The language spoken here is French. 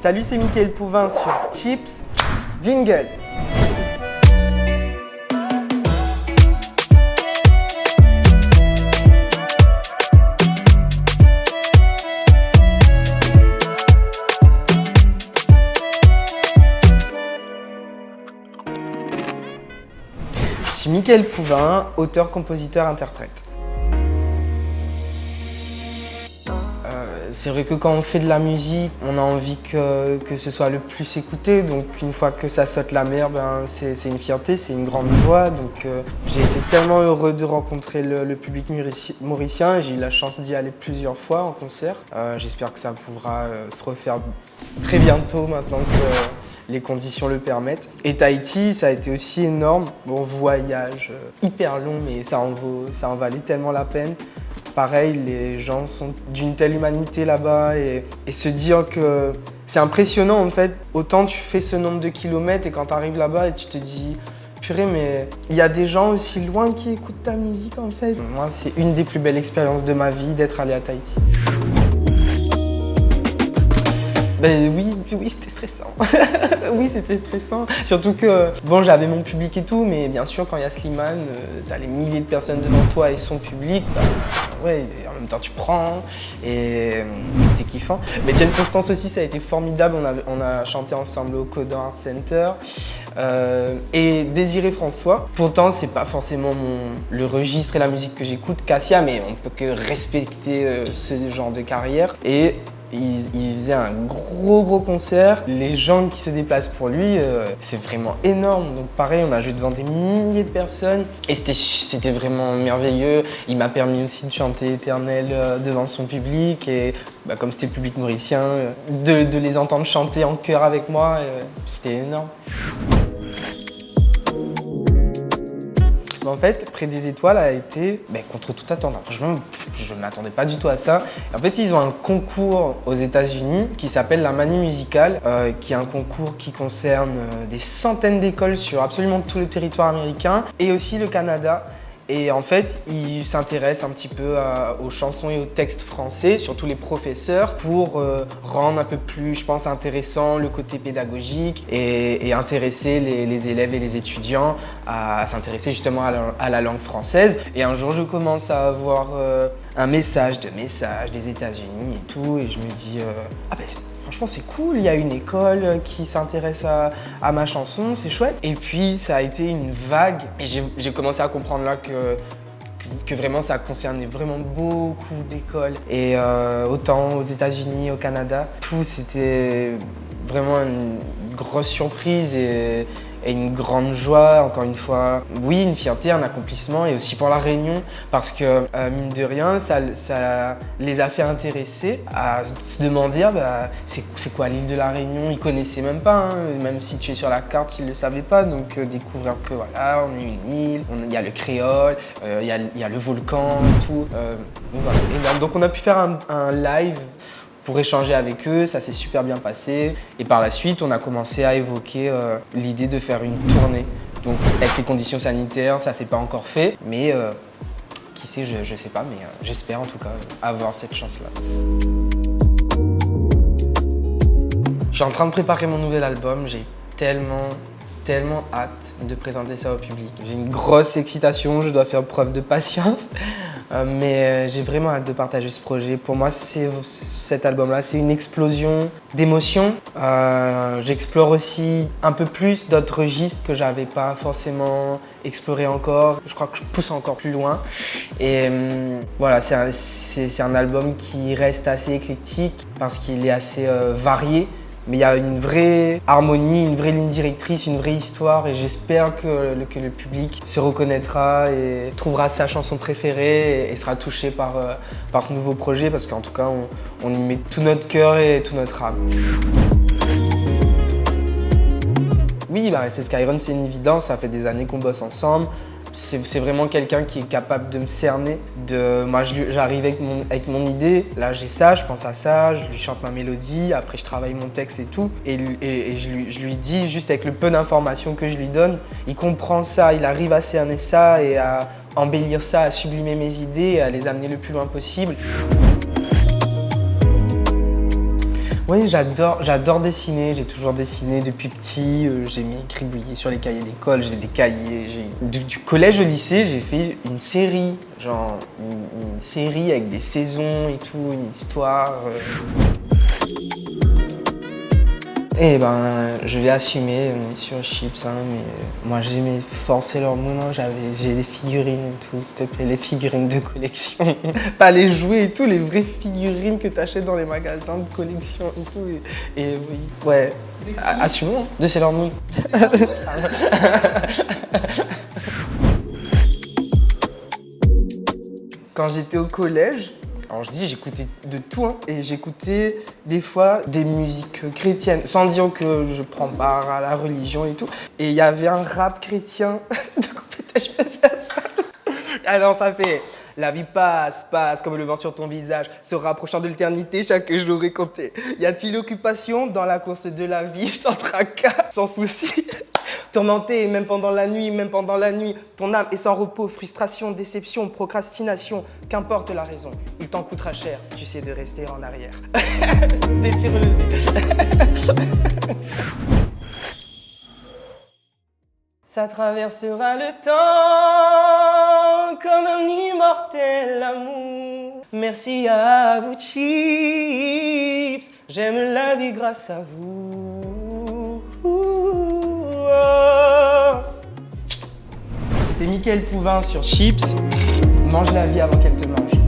Salut, c'est Mickaël Pouvin sur Chips. Jingle. Je suis Mickaël Pouvin, auteur, compositeur, interprète. C'est vrai que quand on fait de la musique, on a envie que ce soit le plus écouté. Donc une fois que ça saute la mer, c'est une fierté, c'est une grande joie. Donc j'ai été tellement heureux de rencontrer le public mauricien. J'ai eu la chance d'y aller plusieurs fois en concert. J'espère que ça pourra se refaire très bientôt maintenant que les conditions le permettent. Et Tahiti, ça a été aussi énorme. Bon, voyage hyper long, mais ça en valait tellement la peine. Pareil, les gens sont d'une telle humanité là-bas et se dire que c'est impressionnant en fait. Autant tu fais ce nombre de kilomètres et quand tu arrives là-bas et tu te dis purée, mais il y a des gens aussi loin qui écoutent ta musique en fait. Moi, c'est une des plus belles expériences de ma vie d'être allé à Tahiti. Ben oui, c'était stressant. Oui, c'était stressant. Surtout que, bon, j'avais mon public et tout, mais bien sûr, quand il y a Slimane, t'as les milliers de personnes devant toi et son public, ouais, en même temps, tu prends et c'était kiffant. Mais Jane Constance aussi, ça a été formidable. On a chanté ensemble au Codan Art Center. Et Désiré François. Pourtant, c'est pas forcément le registre et la musique que j'écoute, Cassia, mais on peut que respecter ce genre de carrière. Et il faisait un gros concert. Les gens qui se déplacent pour lui, c'est vraiment énorme. Donc pareil, on a joué devant des milliers de personnes et c'était vraiment merveilleux. Il m'a permis aussi de chanter Éternel devant son public et comme c'était le public mauricien, de les entendre chanter en chœur avec moi, c'était énorme. En fait, Près des étoiles a été contre toute attente. Franchement, je ne m'attendais pas du tout à ça. En fait, ils ont un concours aux États-Unis qui s'appelle la Manie musicale, qui est un concours qui concerne des centaines d'écoles sur absolument tout le territoire américain et aussi le Canada. Et en fait, ils s'intéressent un petit peu aux chansons et aux textes français, surtout les professeurs, pour rendre un peu plus, je pense, intéressant le côté pédagogique et intéresser les élèves et les étudiants à s'intéresser justement à la langue française. Et un jour, je commence à avoir un message des États-Unis et tout, et je me dis franchement, c'est cool, il y a une école qui s'intéresse à ma chanson, c'est chouette. Et puis, ça a été une vague. Et j'ai commencé à comprendre là que vraiment, ça concernait vraiment beaucoup d'écoles. Et autant aux États-Unis, au Canada, tout, c'était vraiment une grosse surprise et une grande joie, encore une fois. Oui, une fierté, un accomplissement et aussi pour la Réunion parce que, mine de rien, ça les a fait intéresser à se demander c'est quoi l'île de la Réunion. Ils connaissaient même pas, même si tu es sur la carte, ils le savaient pas. Donc découvrir que voilà, on est une île, il y a le créole, il y a le volcan et tout. Voilà, énorme. Donc on a pu faire un live pour échanger avec eux, ça s'est super bien passé. Et par la suite, on a commencé à évoquer l'idée de faire une tournée. Donc avec les conditions sanitaires, ça s'est pas encore fait, mais qui sait, je sais pas, mais j'espère en tout cas avoir cette chance-là. Je suis en train de préparer mon nouvel album, j'ai tellement hâte de présenter ça au public. J'ai une grosse excitation, je dois faire preuve de patience, mais j'ai vraiment hâte de partager ce projet. Pour moi, cet album-là, c'est une explosion d'émotions. J'explore aussi un peu plus d'autres registres que j'avais pas forcément exploré encore. Je crois que je pousse encore plus loin. Et voilà, c'est un album qui reste assez éclectique parce qu'il est assez varié. Mais il y a une vraie harmonie, une vraie ligne directrice, une vraie histoire et j'espère que le public se reconnaîtra et trouvera sa chanson préférée et sera touché par ce nouveau projet parce qu'en tout cas, on y met tout notre cœur et toute notre âme. Oui, c'est Skyron, c'est une évidence, ça fait des années qu'on bosse ensemble. C'est vraiment quelqu'un qui est capable de me cerner. Moi, j'arrive avec mon idée, là j'ai ça, je pense à ça, je lui chante ma mélodie, après je travaille mon texte et tout. Et je lui dis, juste avec le peu d'informations que je lui donne, il comprend ça, il arrive à cerner ça et à embellir ça, à sublimer mes idées et à les amener le plus loin possible. Oui, j'adore dessiner, j'ai toujours dessiné depuis petit, j'aimais gribouiller sur les cahiers d'école, j'ai des cahiers, du collège au lycée, j'ai fait une série, genre une série avec des saisons et tout, une histoire. Eh ben, je vais assumer, on est sur Chips, hein, mais moi j'aimais fort Sailor Moon, hein, j'ai des figurines et tout, s'il te plaît, les figurines de collection. Pas les jouets et tout, les vraies figurines que t'achètes dans les magasins de collection et tout. Et oui, ouais, assumons, hein, de Sailor Moon. Quand j'étais au collège, alors je dis j'écoutais de tout, hein, et j'écoutais des fois des musiques chrétiennes, sans dire que je prends part à la religion et tout. Et il y avait un rap chrétien, de quoi je peux faire ça? Alors ça fait « La vie passe, passe comme le vent sur ton visage, se rapprochant de l'éternité, chaque jour est compté. Y a-t-il occupation dans la course de la vie, sans tracas, sans souci ?» Tourmenté, même pendant la nuit, ton âme est sans repos, frustration, déception, procrastination, qu'importe la raison, il t'en coûtera cher, tu sais de rester en arrière. Défi relevé. Ça traversera le temps comme un immortel amour. Merci à vous, Chips, j'aime la vie grâce à vous. C'était Mickaël Pouvin sur Chips. Mange la vie avant qu'elle te mange.